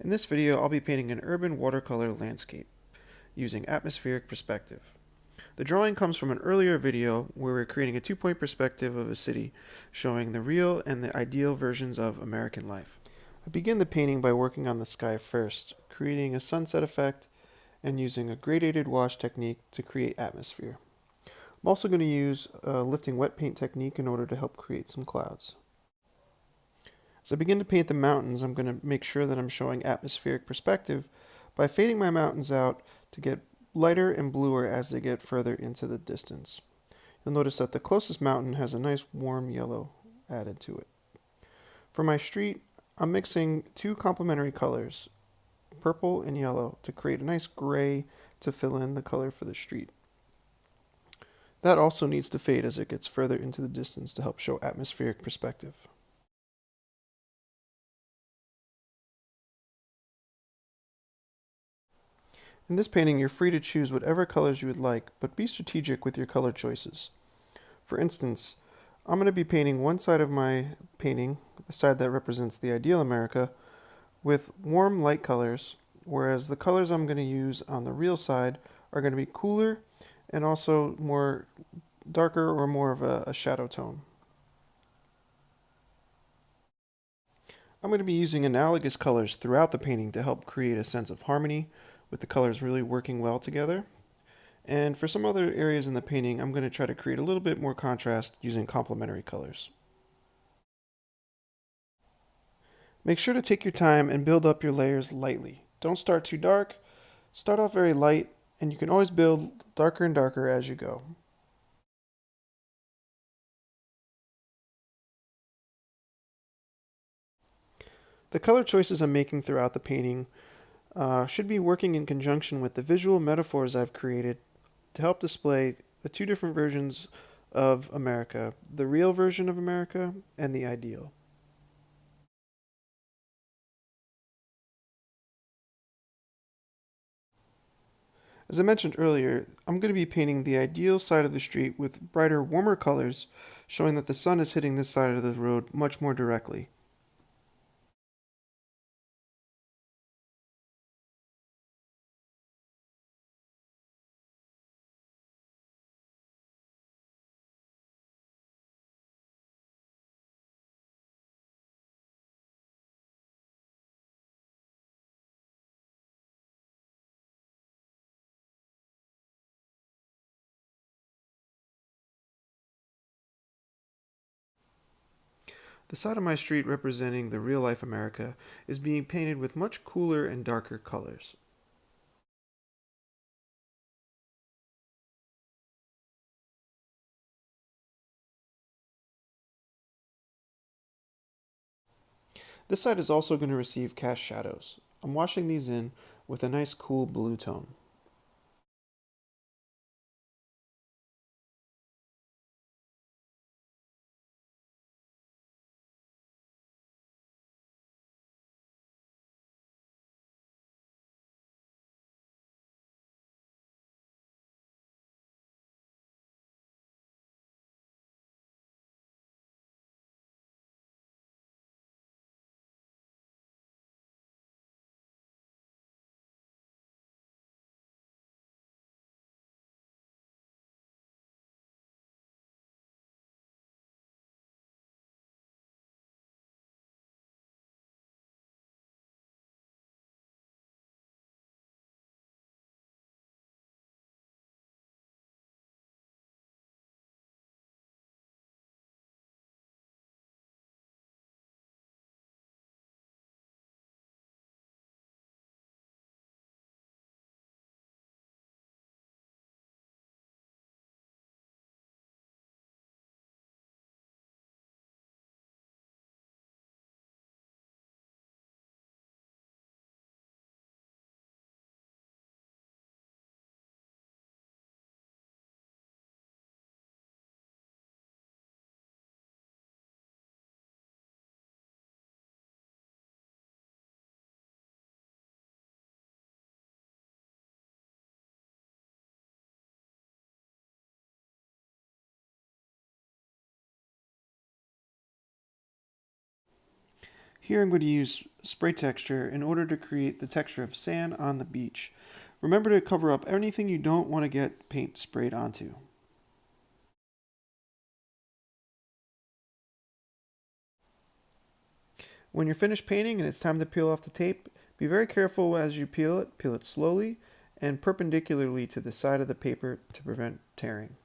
In this video, I'll be painting an urban watercolor landscape using atmospheric perspective. The drawing comes from an earlier video where we're creating a two-point perspective of a city showing the real and the ideal versions of American life. I begin the painting by working on the sky first, creating a sunset effect and using a gradated wash technique to create atmosphere. I'm also going to use a lifting wet paint technique in order to help create some clouds. As I begin to paint the mountains, I'm going to make sure that I'm showing atmospheric perspective by fading my mountains out to get lighter and bluer as they get further into the distance. You'll notice that the closest mountain has a nice warm yellow added to it. For my street, I'm mixing two complementary colors, purple and yellow, to create a nice gray to fill in the color for the street. That also needs to fade as it gets further into the distance to help show atmospheric perspective. In this painting, you're free to choose whatever colors you would like, but be strategic with your color choices. For instance, I'm going to be painting one side of my painting, the side that represents the ideal America, with warm light colors, whereas the colors I'm going to use on the real side are going to be cooler and also more darker or more of a shadow tone. I'm going to be using analogous colors throughout the painting to help create a sense of harmony, with the colors really working well together. And for some other areas in the painting, I'm going to try to create a little bit more contrast using complementary colors. Make sure to take your time and build up your layers lightly. Don't start too dark, start off very light, and you can always build darker and darker as you go. The color choices I'm making throughout the painting should be working in conjunction with the visual metaphors I've created to help display the two different versions of America, the real version of America and the ideal. As I mentioned earlier, I'm going to be painting the ideal side of the street with brighter, warmer colors, showing that the sun is hitting this side of the road much more directly. The side of my street representing the real-life America is being painted with much cooler and darker colors. This side is also going to receive cast shadows. I'm washing these in with a nice cool blue tone. Here I'm going to use spray texture in order to create the texture of sand on the beach. Remember to cover up anything you don't want to get paint sprayed onto. When you're finished painting and it's time to peel off the tape, be very careful as you peel it. Peel it slowly and perpendicularly to the side of the paper to prevent tearing.